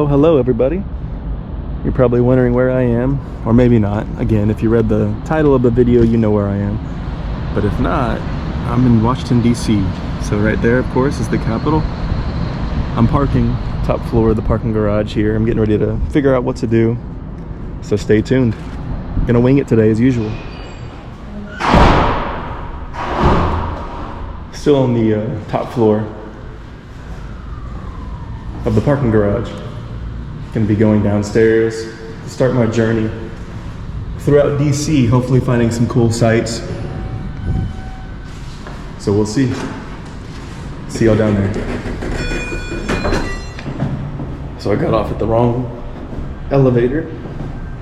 Well, hello everybody. You're probably wondering where I am, or maybe not. Again, if you read the title of the video, you know where I am. But if not, I'm in Washington, D.C. So right there, of course, is the Capitol. I'm parking, top floor of the parking garage here. I'm getting ready to figure out what to do. So stay tuned. Gonna wing it today as usual. Still on the top floor of the parking garage. Gonna be going downstairs to start my journey throughout DC, hopefully finding some cool sights. So we'll see. See y'all down there. So I got off at the wrong elevator.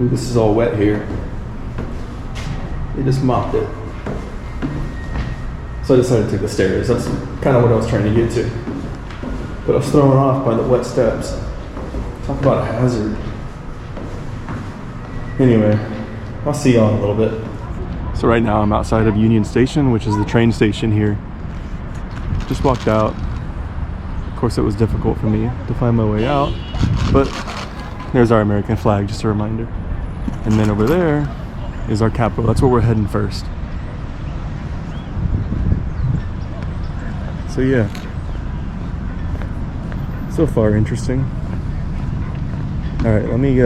Ooh, this is all wet here. They just mopped it. So I decided to take the stairs. That's kind of what I was trying to get to. But I was thrown off by the wet steps. Talk about a hazard. Anyway, I'll see y'all in a little bit. So right now I'm outside of Union Station, which is the train station here. Just walked out. Of course, it was difficult for me to find my way out, but there's our American flag, just a reminder. And then over there is our Capitol. That's where we're heading first. So yeah, so far interesting. All right, let me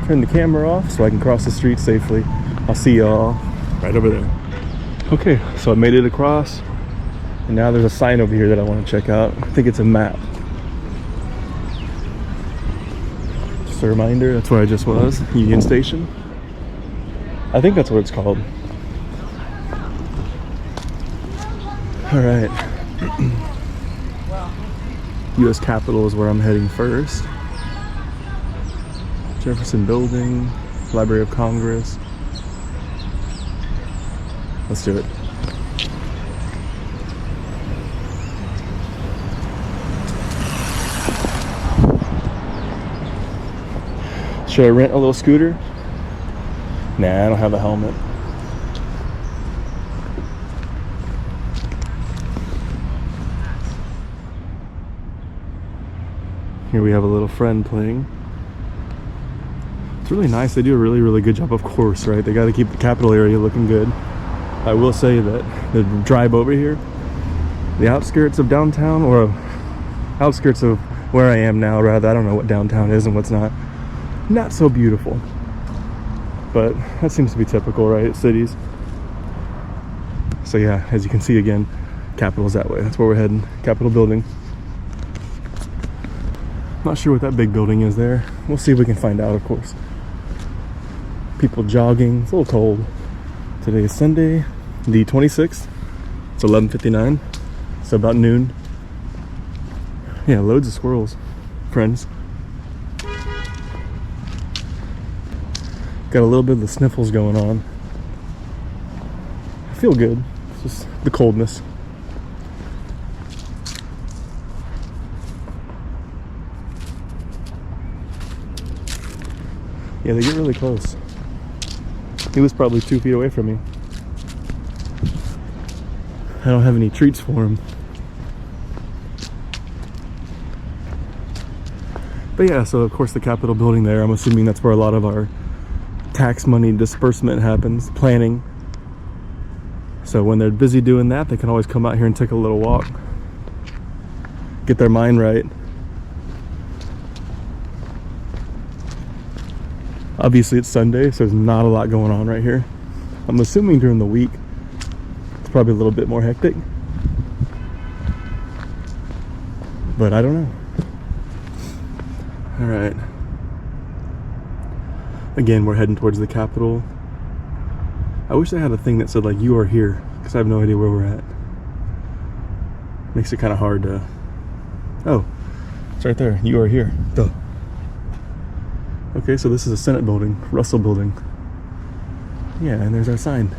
turn the camera off so I can cross the street safely. I'll see y'all right over there. Okay, so I made it across, and now there's a sign over here that I want to check out. I think it's a map. Just a reminder, that's where I just was, Union Station. I think that's what it's called. All right. U.S. Capitol is where I'm heading first. Jefferson Building, Library of Congress. Let's do it. Should I rent a little scooter? Nah, I don't have a helmet. Here we have a little friend playing. It's really nice. They do a really good job, of course, right? They got to keep the Capitol area looking good. I will say that the drive over here, the outskirts of downtown, or outskirts of where I am now, rather, I don't know what downtown is and what's not so beautiful. But that seems to be typical, right, cities. So yeah, as you can see again, Capitol's that way. That's where we're heading, Capitol building. Not sure what that big building is there. We'll see if we can find out, of course. People jogging. It's a little cold. Today is Sunday, the 26th. It's 11:59. So about noon. Yeah, loads of squirrels, friends. Got a little bit of the sniffles going on. I feel good. It's just the coldness. Yeah, they get really close. He was probably 2 feet away from me. I don't have any treats for him. But yeah, so of course the Capitol building there, I'm assuming that's where a lot of our tax money disbursement happens, planning. So when they're busy doing that, they can always come out here and take a little walk. Get their mind right. Obviously it's Sunday, so there's not a lot going on right here. I'm assuming during the week, it's probably a little bit more hectic. But I don't know. All right. Again, we're heading towards the Capitol. I wish I had a thing that said like, you are here, because I have no idea where we're at. Makes it kind of hard to... Oh, it's right there. You are here. Duh. Okay, so this is a Senate building, Russell building. Yeah, and there's our sign.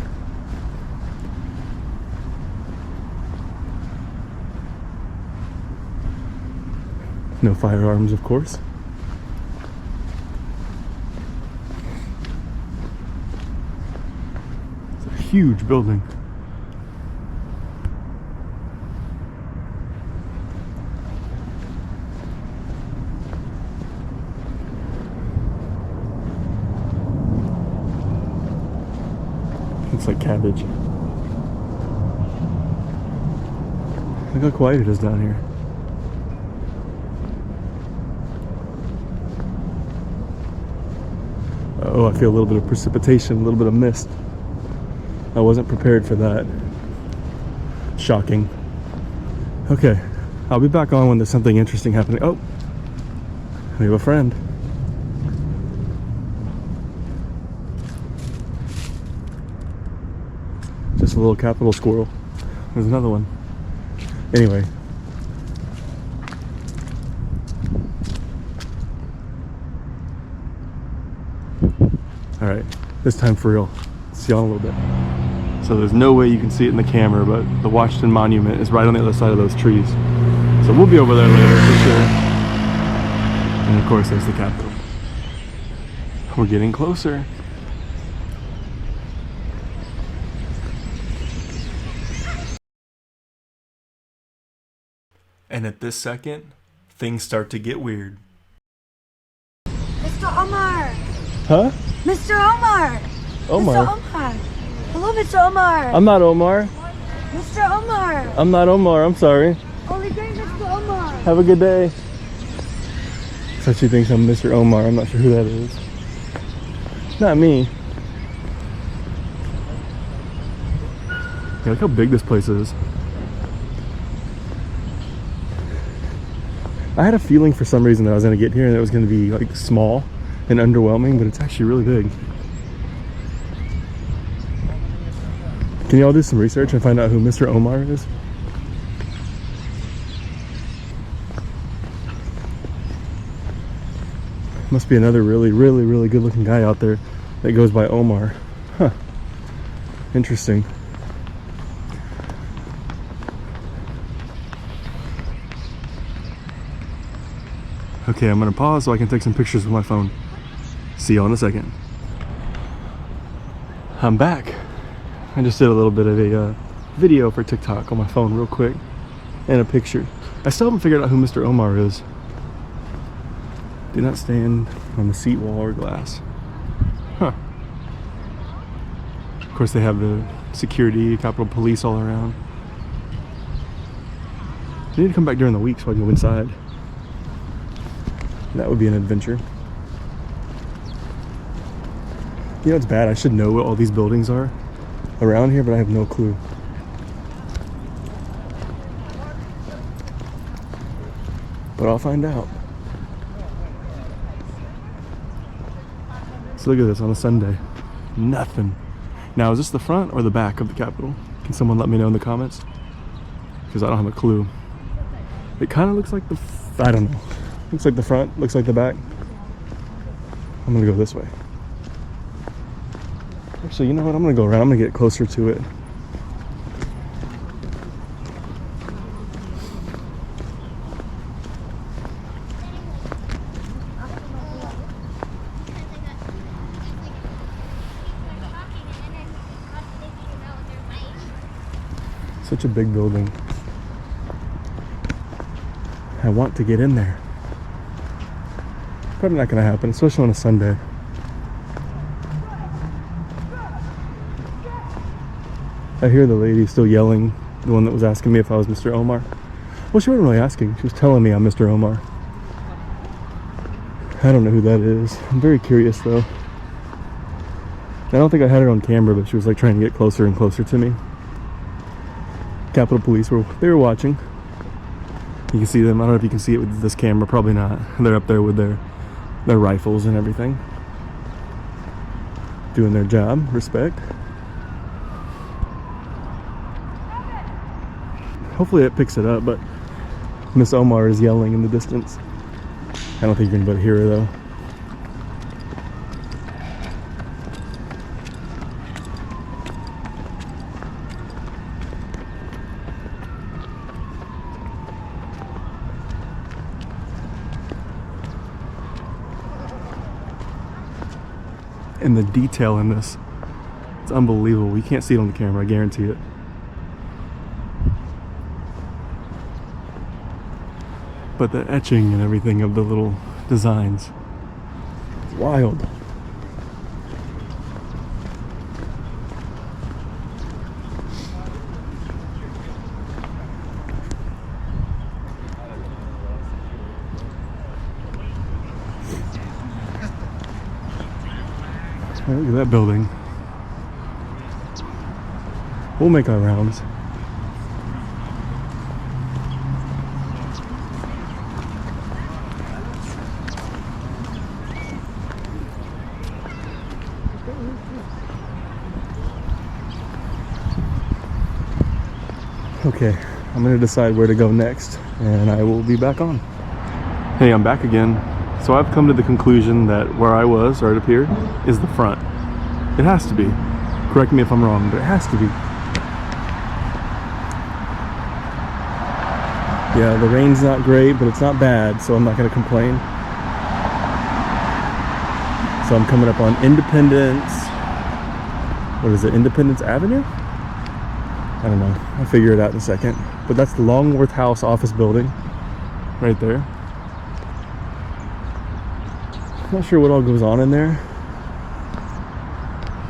No firearms, of course. It's a huge building. looks like cabbage. Look how quiet it is down here. Oh, I feel a little bit of precipitation, a little bit of mist. I wasn't prepared for that. Shocking. Okay, I'll be back on when there's something interesting happening. Oh, we have a friend. Just a little capital squirrel. There's another one. Anyway. All right, this time for real. See y'all in a little bit. So there's no way you can see it in the camera, but the Washington Monument is right on the other side of those trees. So we'll be over there later for sure. And of course, there's the Capitol. We're getting closer. And at this second, things start to get weird. Mr. Omar! Huh? Mr. Omar! Omar? Mr. Omar! Hello, Mr. Omar! I'm not Omar. Mr. Omar! I'm not Omar, I'm sorry. Only day, Mr. Omar! Have a good day. So she thinks I'm Mr. Omar. I'm not sure who that is. Not me. Yeah, look how big this place is. I had a feeling for some reason that I was going to get here and it was going to be like small and underwhelming, but it's actually really big. Can y'all do some research and find out who Mr. Omar is? Must be another really good looking guy out there that goes by Omar. Huh. Interesting. Okay, I'm gonna pause so I can take some pictures with my phone. See y'all in a second. I'm back. I just did a little bit of a video for TikTok on my phone real quick and a picture. I still haven't figured out who Mr. Omar is. Do not stand on the seat wall or glass. Huh. Of course they have the security, Capitol Police all around. I need to come back during the week so I can go inside. That would be an adventure. You know, it's bad. I should know what all these buildings are around here, but I have no clue. But I'll find out. So look at this on a Sunday. Nothing. Now, is this the front or the back of the Capitol? Can someone let me know in the comments? Because I don't have a clue. It kind of looks like the... I don't know. Looks like the front, looks like the back. I'm gonna go this way. Actually, you know what? I'm gonna go around. I'm gonna get closer to it. Such a big building. I want to get in there. Probably not gonna happen, especially on a Sunday. I hear the lady still yelling, the one that was asking me if I was Mr. Omar. Well, she wasn't really asking, she was telling me I'm Mr. Omar. I don't know who that is. I'm very curious though. I don't think I had it on camera, but she was like trying to get closer and closer to me. Capitol Police they were watching. You can see them. I don't know if you can see it with this camera, probably not. They're up there with their rifles and everything. Doing their job, respect. Hopefully it picks it up, but Miss Omar is yelling in the distance. I don't think you're gonna be able to hear her though. And the detail in this, it's unbelievable. You can't see it on the camera, I guarantee it. But the etching and everything of the little designs, it's wild. Look at that building. We'll make our rounds. Okay, I'm gonna decide where to go next, and I will be back on. Hey, I'm back again. So I've come to the conclusion that where I was, right up here, is the front. It has to be. Correct me if I'm wrong, but it has to be. Yeah, the rain's not great, but it's not bad, so I'm not gonna complain. So I'm coming up on Independence, what is it, Independence Avenue? I don't know, I'll figure it out in a second. But that's the Longworth House office building, right there. Not sure what all goes on in there.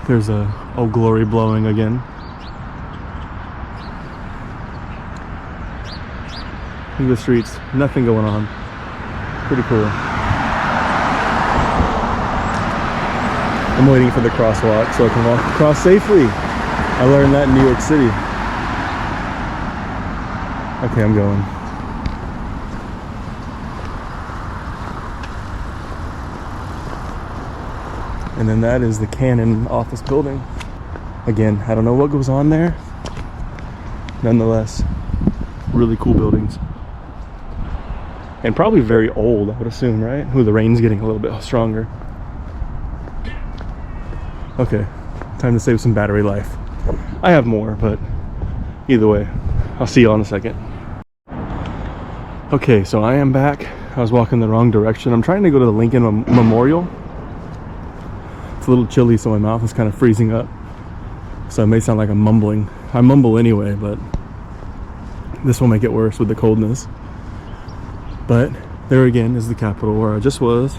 There's a Old Glory blowing again. Look at the streets, nothing going on. Pretty cool. I'm waiting for the crosswalk so I can walk across safely. I learned that in New York City. Okay, I'm going. And then that is the Canon office building. Again, I don't know what goes on there. Nonetheless, really cool buildings. And probably very old, I would assume, right? Ooh, the rain's getting a little bit stronger. Okay, time to save some battery life. I have more, but either way, I'll see you in a second. Okay, so I am back. I was walking the wrong direction. I'm trying to go to the Lincoln Memorial. It's a little chilly, so my mouth is kind of freezing up. So it may sound like I'm mumbling. I mumble anyway, but this will make it worse with the coldness. But there again is the Capitol where I just was,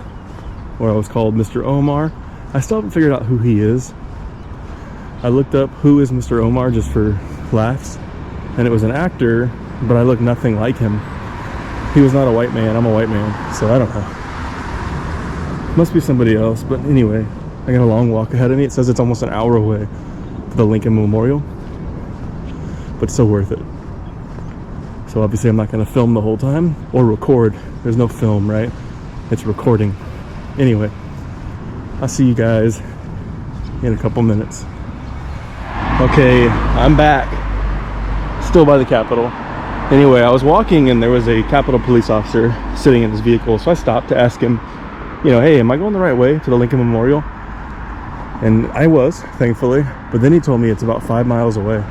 where I was called Mr. Omar. I still haven't figured out who he is. I looked up who is Mr. Omar just for laughs, and it was an actor, but I look nothing like him. He was not a white man. I'm a white man, so I don't know. Must be somebody else, but anyway, I got a long walk ahead of me. It says it's almost an hour away to the Lincoln Memorial, but still worth it. So obviously I'm not going to film the whole time or record. There's no film, right? It's recording. Anyway, I'll see you guys in a couple minutes. Okay, I'm back. Still by the Capitol. Anyway, I was walking and there was a Capitol police officer sitting in his vehicle. So I stopped to ask him, you know, hey, am I going the right way to the Lincoln Memorial? And I was, thankfully. But then he told me it's about 5 miles away.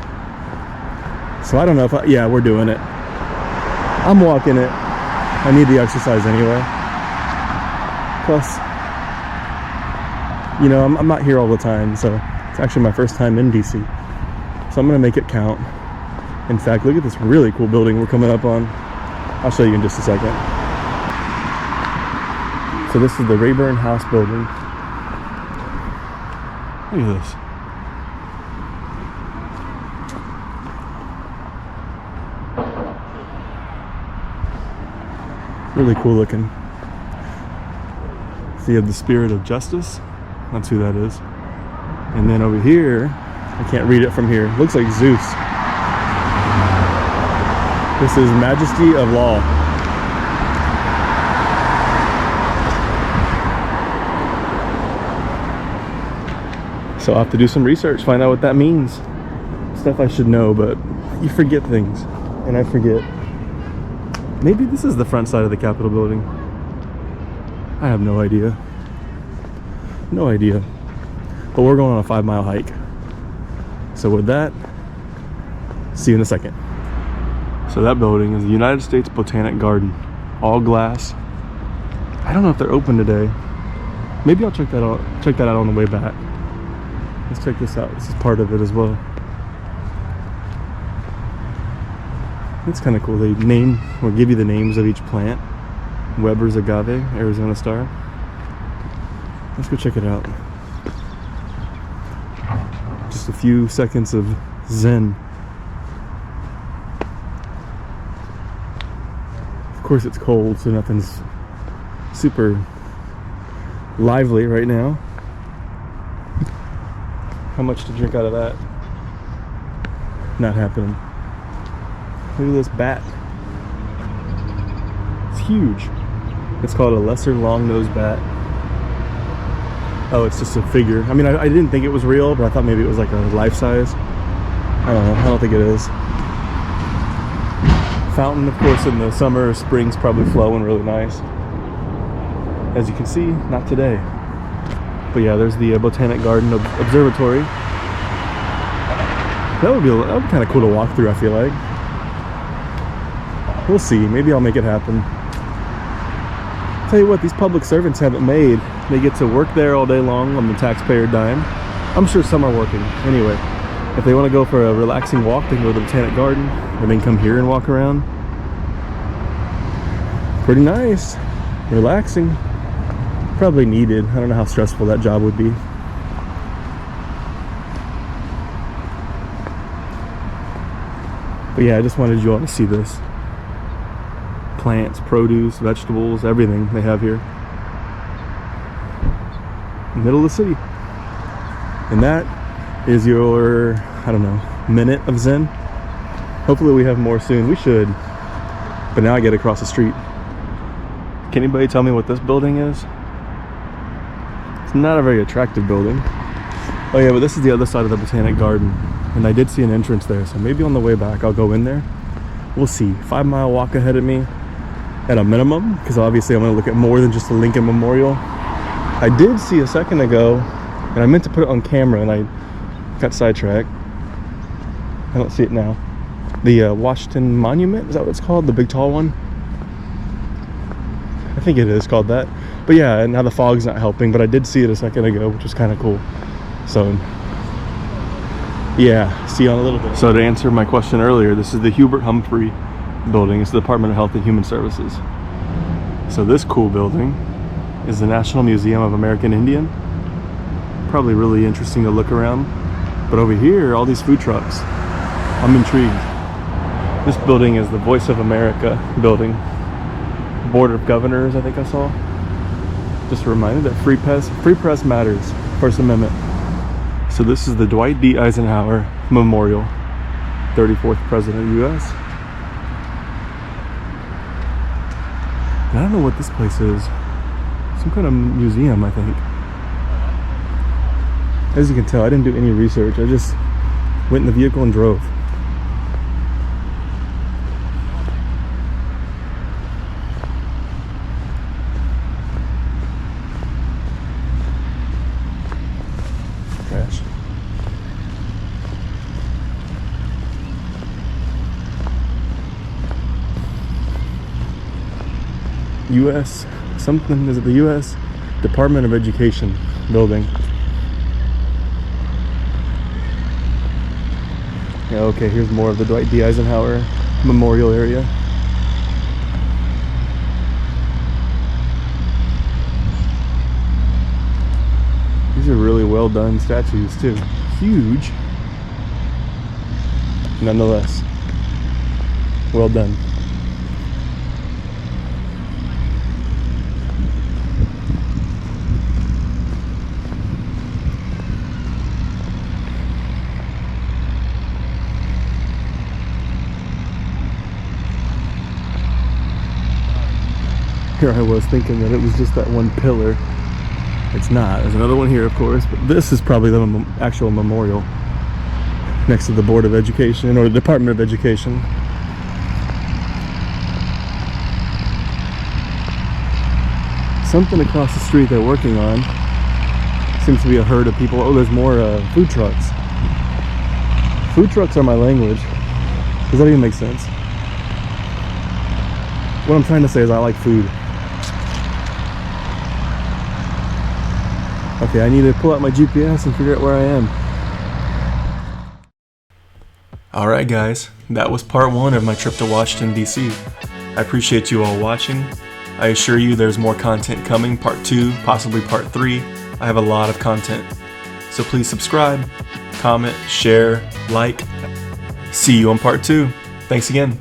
So I don't know if yeah, we're doing it. I'm walking it. I need the exercise anyway. Plus, you know, I'm not here all the time, so it's actually my first time in DC. So I'm gonna make it count. In fact, look at this really cool building we're coming up on. I'll show you in just a second. So this is the Rayburn House building. Look at this. Really cool looking. So you have the Spirit of Justice. That's who that is. And then over here, I can't read it from here. Looks like Zeus. This is Majesty of Law. So I'll have to do some research, find out what that means. Stuff I should know, but you forget things. And I forget. Maybe this is the front side of the Capitol building. I have no idea. No idea. But we're going on a 5-mile hike. So with that, see you in a second. So that building is the United States Botanic Garden. All glass. I don't know if they're open today. Maybe I'll check that out on the way back. Let's check this out. This is part of it as well. It's kind of cool. They name or give you the names of each plant. Weber's agave, Arizona star. Let's go check it out. Just a few seconds of zen. Of course it's cold, so nothing's super lively right now. how much to drink out of that. Not happening. Look at this bat. It's huge. It's called a lesser long-nosed bat. Oh, it's just a figure. I mean, I didn't think it was real, but I thought maybe it was like a life size. I don't know. I don't think it is. Fountain, of course, in the summer or spring's probably flowing really nice. As you can see, not today. But yeah, there's the Botanic Garden Observatory. That would be kind of cool to walk through, I feel like. We'll see. Maybe I'll make it happen. Tell you what, these public servants have it made. They get to work there all day long on the taxpayer dime. I'm sure some are working. Anyway, if they want to go for a relaxing walk, they can go to the Botanic Garden and then come here and walk around. Pretty nice. Relaxing. Probably needed. I don't know how stressful that job would be. But yeah, I just wanted you all to see this. Plants, produce, vegetables, everything they have here. Middle of the city. And that is your, I don't know, minute of Zen. Hopefully we have more soon. We should. But now I get across the street. Can anybody tell me what this building is? It's not a very attractive building. Oh yeah, but this is the other side of the Botanic Garden. And I did see an entrance there, so maybe on the way back I'll go in there. We'll see. 5-mile walk ahead of me at a minimum, because obviously I'm going to look at more than just the Lincoln Memorial. I did see a second ago, and I meant to put it on camera and I got sidetracked. I don't see it now. The Washington Monument, is that what it's called? The big tall one? I think it is called that. But yeah, and now the fog's not helping, but I did see it a second ago, which was kind of cool. So yeah, see you on a little bit. So to answer my question earlier, this is the Hubert Humphrey building. It's the Department of Health and Human Services. So this cool building is the National Museum of American Indian. Probably really interesting to look around. But over here, all these food trucks. I'm intrigued. This building is the Voice of America building. Board of Governors, I think I saw. Just a reminder that free press matters. First Amendment. So this is the Dwight D. Eisenhower Memorial, 34th President of the U.S. And I don't know what this place is. Some kind of museum, I think. As you can tell, I didn't do any research. I just went in the vehicle and drove. Trash. U.S. something, is it the U.S. Department of Education building? Yeah, okay, here's more of the Dwight D. Eisenhower Memorial area. These are really well done statues too. Huge. Nonetheless, well done. Here I was thinking that it was just that one pillar. It's not. There's another one here, of course, but this is probably the actual memorial next to the Board of Education or the Department of Education. Something across the street they're working on. Seems to be a herd of people. Oh, there's more food trucks. Food trucks are my language. Does that even make sense? What I'm trying to say is I like food. Okay, I need to pull out my GPS and figure out where I am. Alright guys, that was part 1 of my trip to Washington, D.C. I appreciate you all watching. I assure you there's more content coming, part 2, possibly part 3. I have a lot of content. So please subscribe, comment, share, like. See you on part 2. Thanks again.